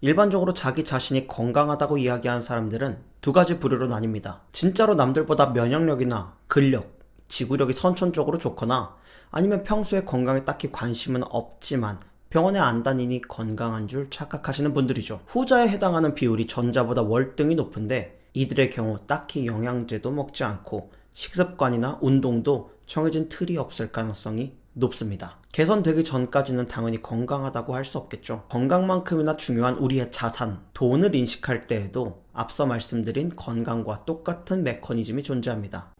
일반적으로 자기 자신이 건강하다고 이야기하는 사람들은 두 가지 부류로 나뉩니다. 진짜로 남들보다 면역력이나 근력, 지구력이 선천적으로 좋거나 아니면 평소에 건강에 딱히 관심은 없지만 병원에 안 다니니 건강한 줄 착각하시는 분들이죠. 후자에 해당하는 비율이 전자보다 월등히 높은데 이들의 경우 딱히 영양제도 먹지 않고 식습관이나 운동도 정해진 틀이 없을 가능성이 높습니다. 개선되기 전까지는 당연히 건강하다고 할 수 없겠죠. 건강만큼이나 중요한 우리의 자산, 돈을 인식할 때에도 앞서 말씀드린 건강과 똑같은 메커니즘이 존재합니다.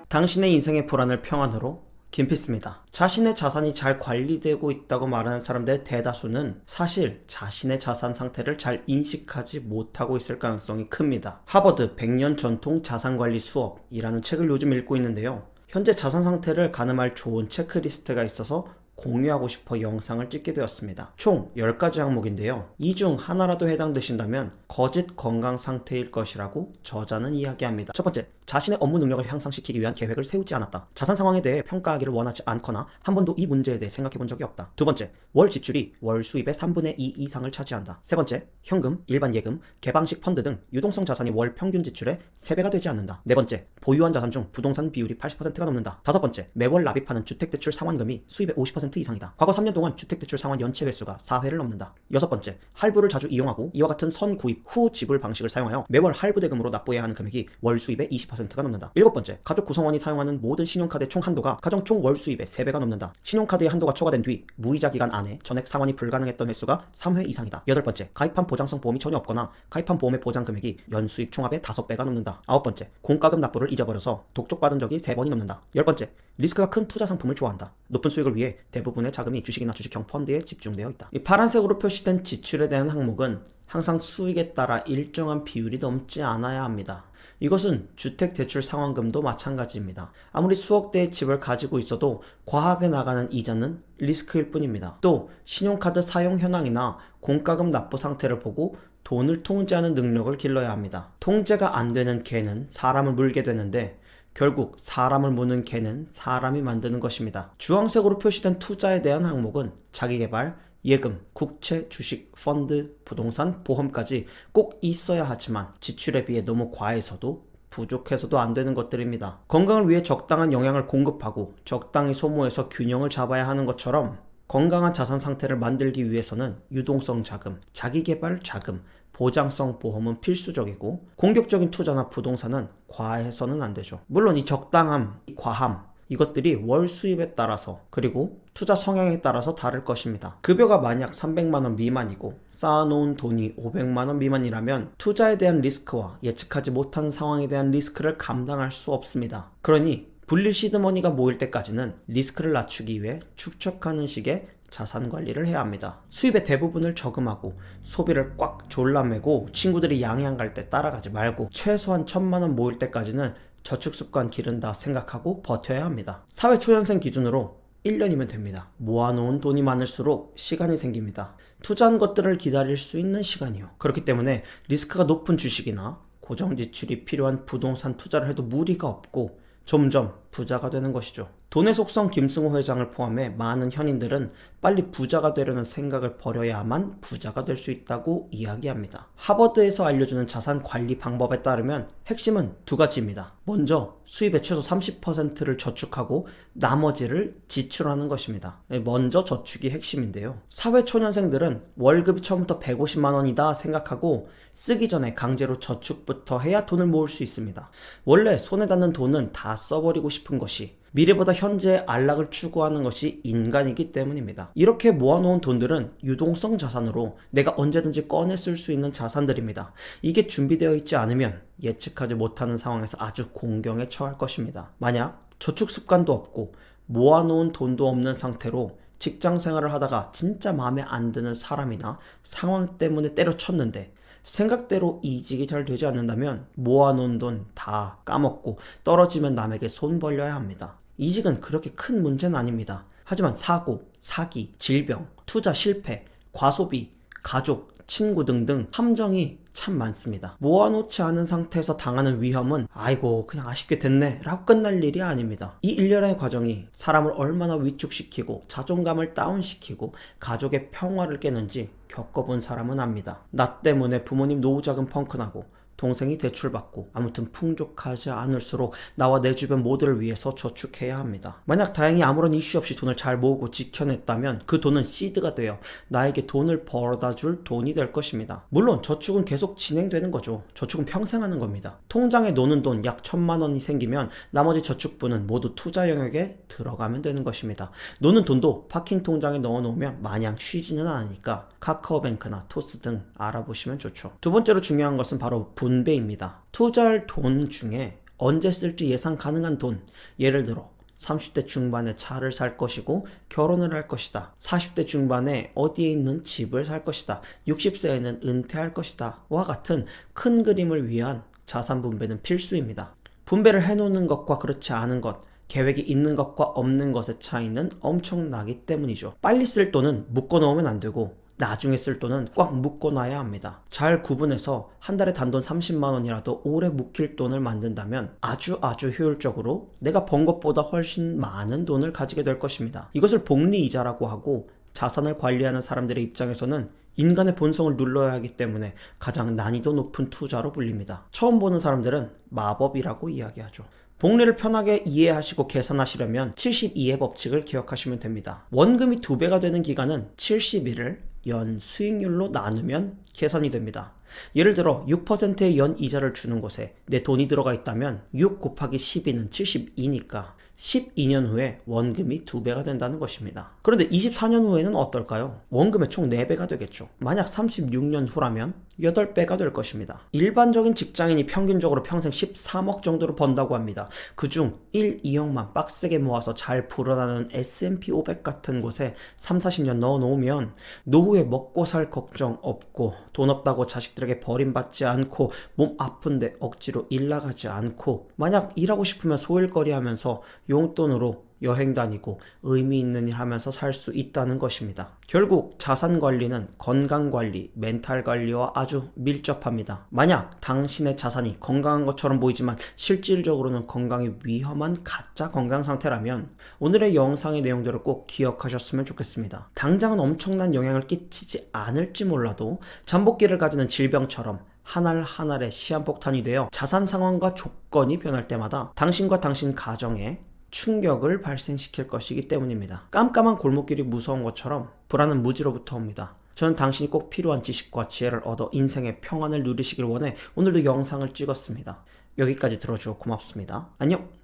당신의 인생의 불안을 평안으로, 김필수입니다. 자신의 자산이 잘 관리되고 있다고 말하는 사람들의 대다수는 사실 자신의 자산 상태를 잘 인식하지 못하고 있을 가능성이 큽니다. 하버드 100년 전통 자산관리 수업이라는 책을 요즘 읽고 있는데요. 현재 자산 상태를 가늠할 좋은 체크리스트가 있어서 공유하고 싶어 영상을 찍게 되었습니다. 총 10가지 항목인데요. 이 중 하나라도 해당되신다면 거짓 건강 상태일 것이라고 저자는 이야기합니다. 첫 번째, 자신의 업무 능력을 향상시키기 위한 계획을 세우지 않았다. 자산 상황에 대해 평가하기를 원하지 않거나 한 번도 이 문제에 대해 생각해 본 적이 없다. 두 번째, 월 지출이 월 수입의 3분의 2 이상을 차지한다. 세 번째, 현금, 일반 예금, 개방식 펀드 등 유동성 자산이 월 평균 지출의 3배가 되지 않는다. 네 번째, 보유한 자산 중 부동산 비율이 80%가 넘는다. 다섯 번째, 매월 납입하는 주택대출 상환금이 수입의 50% 이상이다. 과거 3년 동안 주택대출 상환 연체 횟수가 4회를 넘는다. 여섯 번째, 할부를 자주 이용하고 이와 같은 선구입 후 지불 방식을 사용하여 매월 할부 대금으로 납부해야 하는 금액이 월 수입의 20%가 넘는다. 일곱 번째, 가족 구성원이 사용하는 모든 신용카드의 총 한도가 가정 총 월 수입의 3배가 넘는다. 신용카드의 한도가 초과된 뒤 무이자 기간 안에 전액 상환이 불가능했던 횟수가 3회 이상이다. 여덟 번째, 가입한 보장성 보험이 전혀 없거나 가입한 보험의 보장 금액이 연수입 총합의 5배가 넘는다. 아홉 번째, 공과금 납부를 잊어버려서 독촉받은 적이 3번이 넘는다. 열 번째, 리스크가 큰 투자 상품을 좋아한다. 높은 수익을 위해 대부분의 자금이 주식이나 주식형 펀드에 집중되어 있다. 이 파란색으로 표시된 지출에 대한 항목은 항상 수익에 따라 일정한 비율이 넘지 않아야 합니다. 이것은 주택대출 상환금도 마찬가지입니다. 아무리 수억 대의 집을 가지고 있어도 과하게 나가는 이자는 리스크일 뿐입니다. 또 신용카드 사용 현황이나 공과금 납부 상태를 보고 돈을 통제하는 능력을 길러야 합니다. 통제가 안 되는 개는 사람을 물게 되는데 결국 사람을 무는 개는 사람이 만드는 것입니다. 주황색으로 표시된 투자에 대한 항목은 자기계발, 예금, 국채, 주식, 펀드, 부동산, 보험까지 꼭 있어야 하지만 지출에 비해 너무 과해서도 부족해서도 안 되는 것들입니다. 건강을 위해 적당한 영양을 공급하고 적당히 소모해서 균형을 잡아야 하는 것처럼 건강한 자산 상태를 만들기 위해서는 유동성 자금, 자기계발 자금, 보장성 보험은 필수적이고 공격적인 투자나 부동산은 과해서는 안 되죠. 물론 이 적당함, 이 과함, 이것들이 월 수입에 따라서 그리고 투자 성향에 따라서 다를 것입니다. 급여가 만약 300만원 미만이고 쌓아놓은 돈이 500만원 미만이라면 투자에 대한 리스크와 예측하지 못하는 상황에 대한 리스크를 감당할 수 없습니다. 그러니 불릴 시드머니가 모일 때까지는 리스크를 낮추기 위해 축적하는 식의 자산 관리를 해야 합니다. 수입의 대부분을 저금하고 소비를 꽉 졸라매고 친구들이 양양 갈 때 따라가지 말고 최소한 1000만원 모일 때까지는 저축 습관 기른다 생각하고 버텨야 합니다. 사회 초년생 기준으로 1년이면 됩니다. 모아놓은 돈이 많을수록 시간이 생깁니다. 투자한 것들을 기다릴 수 있는 시간이요. 그렇기 때문에 리스크가 높은 주식이나 고정 지출이 필요한 부동산 투자를 해도 무리가 없고 점점 부자가 되는 것이죠. 돈의 속성 김승호 회장을 포함해 많은 현인들은 빨리 부자가 되려는 생각을 버려야만 부자가 될 수 있다고 이야기합니다. 하버드에서 알려주는 자산 관리 방법에 따르면 핵심은 두 가지입니다. 먼저 수입의 최소 30%를 저축하고 나머지를 지출하는 것입니다. 먼저 저축이 핵심인데요. 사회 초년생들은 월급이 처음부터 150만 원이다 생각하고 쓰기 전에 강제로 저축부터 해야 돈을 모을 수 있습니다. 원래 손에 닿는 돈은 다 써버리고 싶은 것이 미래보다 현재의 안락을 추구하는 것이 인간이기 때문입니다. 이렇게 모아놓은 돈들은 유동성 자산으로 내가 언제든지 꺼내 쓸 수 있는 자산들입니다. 이게 준비되어 있지 않으면 예측하지 못하는 상황에서 아주 공경에 처할 것입니다. 만약 저축 습관도 없고 모아놓은 돈도 없는 상태로 직장 생활을 하다가 진짜 마음에 안 드는 사람이나 상황 때문에 때려쳤는데 생각대로 이직이 잘 되지 않는다면 모아놓은 돈 다 까먹고 떨어지면 남에게 손 벌려야 합니다. 이직은 그렇게 큰 문제는 아닙니다. 하지만 사고, 사기, 질병, 투자 실패, 과소비, 가족, 친구 등등 함정이 참 많습니다. 모아놓지 않은 상태에서 당하는 위험은 아이고 그냥 아쉽게 됐네 라고 끝날 일이 아닙니다. 이 일련의 과정이 사람을 얼마나 위축시키고 자존감을 다운시키고 가족의 평화를 깨는지 겪어본 사람은 압니다. 나 때문에 부모님 노후자금 펑크나고 동생이 대출받고 아무튼 풍족하지 않을수록 나와 내 주변 모두를 위해서 저축해야 합니다. 만약 다행히 아무런 이슈 없이 돈을 잘 모으고 지켜냈다면 그 돈은 시드가 되어 나에게 돈을 벌어다 줄 돈이 될 것입니다. 물론 저축은 계속 진행되는 거죠. 저축은 평생 하는 겁니다. 통장에 노는 돈 약 1,000만 원이 생기면 나머지 저축분은 모두 투자 영역에 들어가면 되는 것입니다. 노는 돈도 파킹 통장에 넣어놓으면 마냥 쉬지는 않으니까 카카오뱅크나 토스 등 알아보시면 좋죠. 두 번째로 중요한 것은 바로 분배입니다. 투자할 돈 중에 언제 쓸지 예상 가능한 돈, 예를 들어 30대 중반에 차를 살 것이고 결혼을 할 것이다. 40대 중반에 어디에 있는 집을 살 것이다. 60세에는 은퇴할 것이다. 와 같은 큰 그림을 위한 자산 분배는 필수입니다. 분배를 해놓는 것과 그렇지 않은 것, 계획이 있는 것과 없는 것의 차이는 엄청나기 때문이죠. 빨리 쓸 돈은 묶어놓으면 안 되고 나중에 쓸 돈은 꽉 묶어놔야 합니다. 잘 구분해서 한 달에 단돈 30만 원이라도 오래 묵힐 돈을 만든다면 아주 효율적으로 내가 번 것보다 훨씬 많은 돈을 가지게 될 것입니다. 이것을 복리이자라고 하고 자산을 관리하는 사람들의 입장에서는 인간의 본성을 눌러야 하기 때문에 가장 난이도 높은 투자로 불립니다. 처음 보는 사람들은 마법이라고 이야기하죠. 복리를 편하게 이해하시고 계산하시려면 72의 법칙을 기억하시면 됩니다. 원금이 2배가 되는 기간은 70일을 연 수익률로 나누면 계산이 됩니다. 예를 들어 6%의 연 이자를 주는 곳에 내 돈이 들어가 있다면 6 곱하기 12는 72니까 12년 후에 원금이 2배가 된다는 것입니다. 그런데 24년 후에는 어떨까요? 원금의 총 4배가 되겠죠. 만약 36년 후라면 8배가 될 것입니다. 일반적인 직장인이 평균적으로 평생 13억 정도를 번다고 합니다. 그중 1, 2억만 빡세게 모아서 잘 불어나는 S&P 500 같은 곳에 3, 40년 넣어놓으면 노후에 먹고 살 걱정 없고 돈 없다고 자식들에게 버림받지 않고 몸 아픈데 억지로 일 나가지 않고 만약 일하고 싶으면 소일거리 하면서 용돈으로 여행 다니고 의미 있는 일 하면서 살 수 있다는 것입니다. 결국 자산 관리는 건강 관리, 멘탈 관리와 아주 밀접합니다. 만약 당신의 자산이 건강한 것처럼 보이지만 실질적으로는 건강이 위험한 가짜 건강 상태라면 오늘의 영상의 내용들을 꼭 기억하셨으면 좋겠습니다. 당장은 엄청난 영향을 끼치지 않을지 몰라도 잠복기를 가지는 질병처럼 한 알 한 알의 시한폭탄이 되어 자산 상황과 조건이 변할 때마다 당신과 당신 가정에 충격을 발생시킬 것이기 때문입니다. 깜깜한 골목길이 무서운 것처럼 불안은 무지로부터 옵니다. 저는 당신이 꼭 필요한 지식과 지혜를 얻어 인생의 평안을 누리시길 원해 오늘도 영상을 찍었습니다. 여기까지 들어주어 고맙습니다. 안녕!